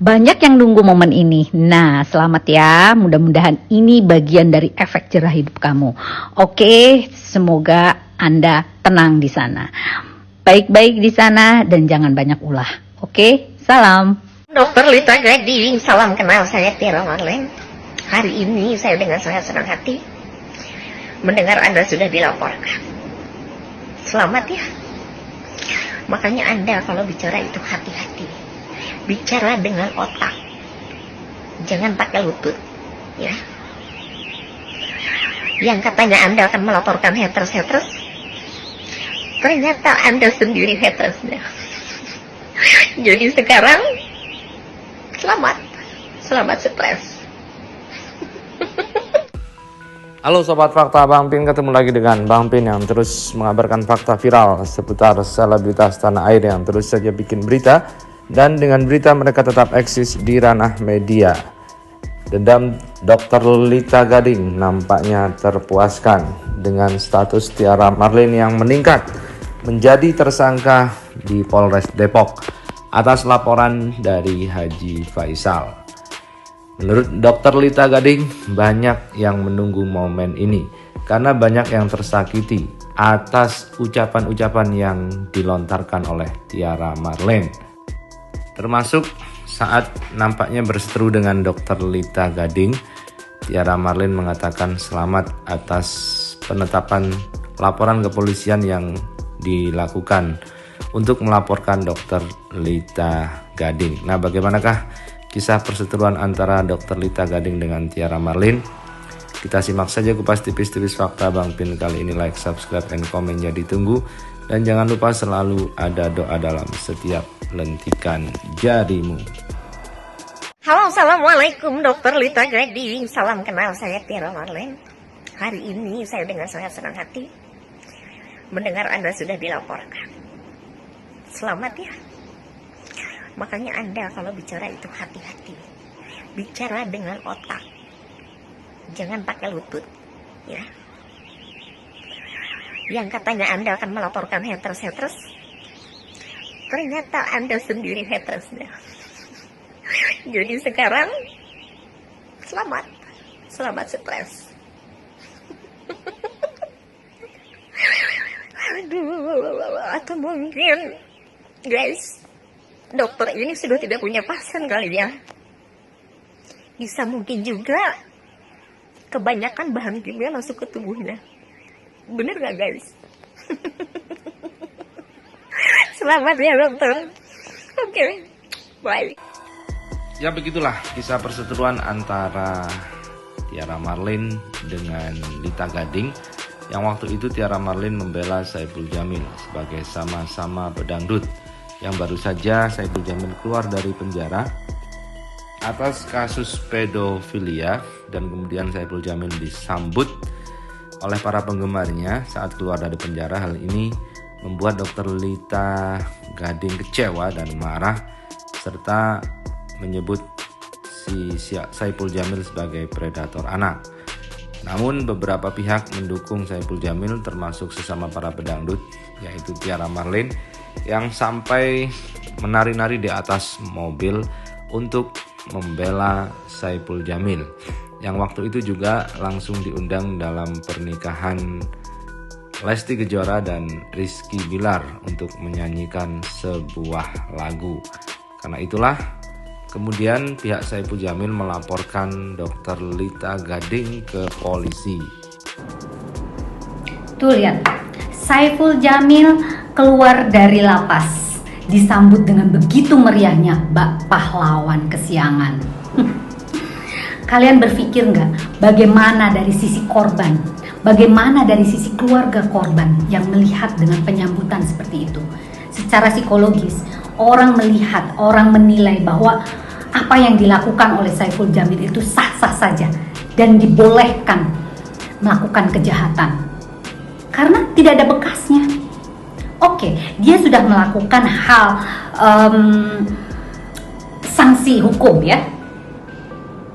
Banyak yang nunggu momen ini. Nah, selamat ya. Mudah-mudahan ini bagian dari efek jerah hidup kamu. Oke, semoga Anda tenang di sana. Baik-baik di sana dan jangan banyak ulah. Oke, salam. Dokter Lita Gading, salam kenal, saya Tiara Marlene. Hari ini saya dengan sangat senang hati mendengar Anda sudah dilaporkan. Selamat ya. Makanya Anda kalau bicara itu hati-hati. Bicara dengan otak. Jangan pakai lutut, ya. Yang katanya Anda akan melaporkan haters, ternyata Anda sendiri hatersnya. Jadi sekarang selamat stres. Halo Sobat Fakta, Bang Pin ketemu lagi dengan Bang Pin yang terus mengabarkan fakta viral seputar selebritas tanah air yang terus saja bikin berita. Dan dengan berita mereka tetap eksis di ranah media. Dendam Dr. Lita Gading nampaknya terpuaskan dengan status Tiara Marlene yang meningkat menjadi tersangka di Polres Depok atas laporan dari Haji Faisal. Menurut Dr. Lita Gading, banyak yang menunggu momen ini karena banyak yang tersakiti atas ucapan-ucapan yang dilontarkan oleh Tiara Marlene. Termasuk saat nampaknya berseteru dengan Dr. Lita Gading, Tiara Marlene mengatakan selamat atas penetapan laporan kepolisian yang dilakukan untuk melaporkan Dr. Lita Gading. Nah, bagaimanakah kisah perseteruan antara Dr. Lita Gading dengan Tiara Marlene? Kita simak saja kupas tipis-tipis fakta Bang Pin kali ini. Like, subscribe, and komennya ditunggu. Dan jangan lupa selalu ada doa dalam setiap lentikan jarimu. Halo, assalamualaikum Dokter Lita Gading, salam kenal, saya Tiara Marlene. Hari ini saya dengan sangat senang hati mendengar Anda sudah dilaporkan. Selamat ya. Makanya Anda kalau bicara itu hati-hati. Bicara dengan otak. Jangan pakai lutut, ya. Yang katanya Anda akan melaporkan haters, ternyata Anda sendiri hatersnya. Jadi sekarang selamat stres. Aduh, atau mungkin guys, dokter ini sudah tidak punya pasien kali ya. Bisa mungkin juga kebanyakan bahan kimia masuk ke tubuhnya. Bener gak guys? Selamat ya dokter. Oke, bye. Ya begitulah kisah perseteruan antara Tiara Marlene dengan Lita Gading. Yang waktu itu Tiara Marlene membela Saipul Jamil sebagai sama-sama pedangdut. Yang baru saja Saipul Jamil keluar dari penjara atas kasus pedofilia. Dan kemudian Saipul Jamil disambut oleh para penggemarnya saat keluar dari penjara. Hal ini membuat Dr. Lita Gading kecewa dan marah serta menyebut si Saipul Jamil sebagai predator anak. Namun beberapa pihak mendukung Saipul Jamil termasuk sesama para pedangdut yaitu Tiara Marlene yang sampai menari-nari di atas mobil untuk membela Saipul Jamil, yang waktu itu juga langsung diundang dalam pernikahan Lesti Kejora dan Rizky Bilar untuk menyanyikan sebuah lagu. Karena itulah kemudian pihak Saipul Jamil melaporkan Dr. Lita Gading ke polisi. Tuh lihat, Saipul Jamil keluar dari lapas disambut dengan begitu meriahnya bak pahlawan kesiangan. Kalian berpikir nggak bagaimana dari sisi korban, bagaimana dari sisi keluarga korban yang melihat dengan penyambutan seperti itu? Secara psikologis, orang melihat, orang menilai bahwa apa yang dilakukan oleh Saipul Jamil itu sah-sah saja dan dibolehkan melakukan kejahatan karena tidak ada bekasnya. Oke, dia sudah melakukan hal sanksi hukum ya.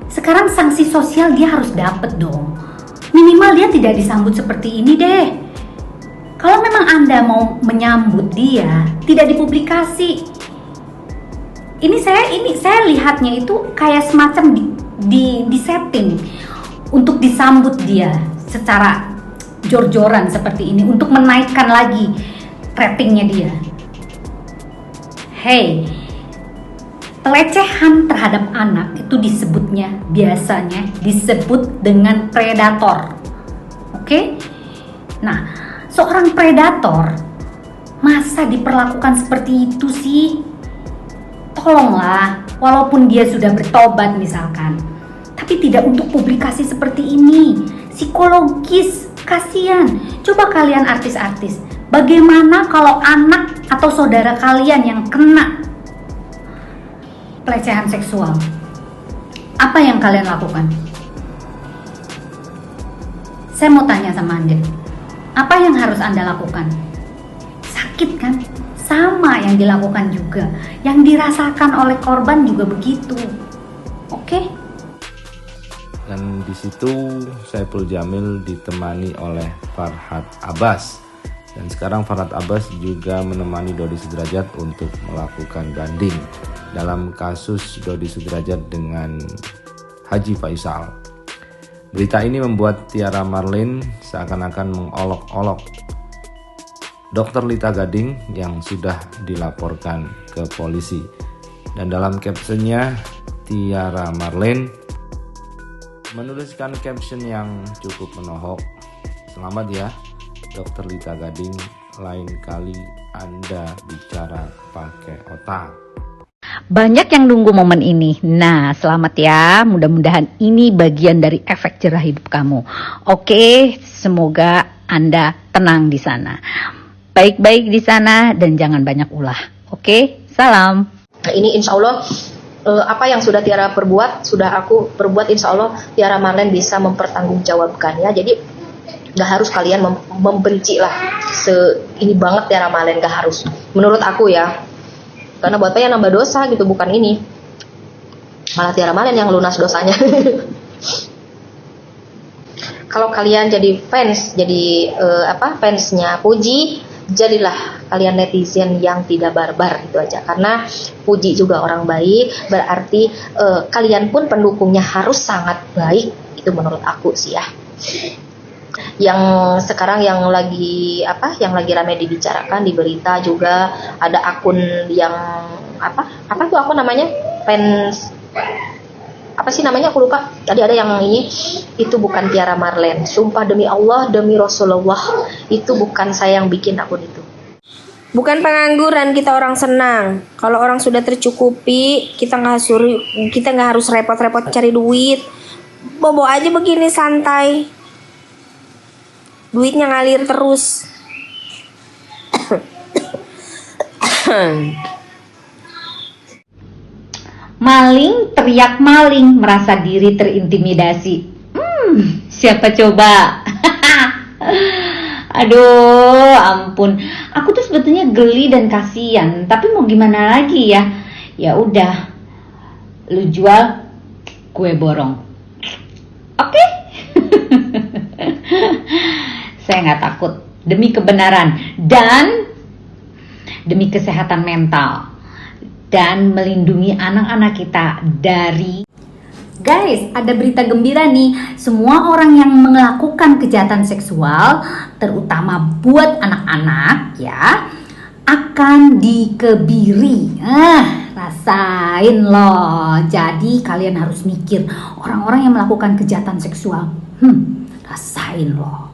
Sekarang sanksi sosial dia harus dapat dong. Minimal dia tidak disambut seperti ini deh. Kalau memang Anda mau menyambut dia, tidak dipublikasi. Ini saya lihatnya itu kayak semacam di setting untuk disambut dia secara jor-joran seperti ini untuk menaikkan lagi ratingnya dia. Hey, pelecehan terhadap anak itu biasanya disebut dengan predator. Oke? Nah, seorang predator masa diperlakukan seperti itu sih? Tolonglah, walaupun dia sudah bertobat misalkan, tapi tidak untuk publikasi seperti ini. Psikologis, kasihan. Coba kalian artis-artis, bagaimana kalau anak atau saudara kalian yang kena pelecehan seksual? Apa yang kalian lakukan? Saya mau tanya sama Anda, apa yang harus Anda lakukan? Sakit kan? Sama yang dilakukan juga, yang dirasakan oleh korban juga begitu. Oke? Dan di situ Saiful Jamil ditemani oleh Farhad Abbas. Dan sekarang Farhad Abbas juga menemani Dodi Sudrajat untuk melakukan banding dalam kasus Dodi Sudrajat dengan Haji Faisal. Berita ini membuat Tiara Marlin seakan-akan mengolok-olok Dr. Lita Gading yang sudah dilaporkan ke polisi. Dan dalam captionnya, Tiara Marlin menuliskan caption yang cukup menohok. Selamat ya, Dr. Lita Gading, lain kali Anda bicara pakai otak. Banyak yang nunggu momen ini. Nah, selamat ya. Mudah-mudahan ini bagian dari efek jerah hidup kamu. Oke, semoga Anda tenang di sana. Baik-baik di sana dan jangan banyak ulah. Oke, salam. Nah, ini insya Allah apa yang sudah Tiara perbuat, sudah aku perbuat, insya Allah Tiara Marlin bisa mempertanggungjawabkannya. Jadi gak harus kalian membenci lah ini banget Tiara Marlin, gak harus. Menurut aku ya, karena buat apa ya nambah dosa gitu, bukan ini. Malah Tiara Marlin yang lunas dosanya. Kalau kalian jadi fans, jadi fansnya Puji, jadilah kalian netizen yang tidak barbar, itu aja. Karena Puji juga orang baik, berarti kalian pun pendukungnya harus sangat baik. Itu menurut aku sih ya. Yang sekarang yang lagi ramai dibicarakan di berita juga, ada akun yang apa tuh akun namanya, fans apa sih namanya, aku lupa. Tadi ada yang ini, itu bukan Tiara Marlin. Sumpah demi Allah, demi Rasulullah, itu bukan saya yang bikin akun itu. Bukan pengangguran, kita orang senang. Kalau orang sudah tercukupi, kita nggak harus repot-repot cari duit. Bobo aja begini santai, duitnya ngalir terus. Maling teriak maling, merasa diri terintimidasi. Siapa coba? Aduh, ampun. Aku tuh sebetulnya geli dan kasihan, tapi mau gimana lagi ya? Ya udah, lu jual, gue borong. Oke? Saya nggak takut, demi kebenaran dan demi kesehatan mental dan melindungi anak-anak kita dari... Guys, ada berita gembira nih. Semua orang yang melakukan kejahatan seksual, terutama buat anak-anak ya, akan dikebiri. Rasain loh. Jadi kalian harus mikir, orang-orang yang melakukan kejahatan seksual, rasain loh.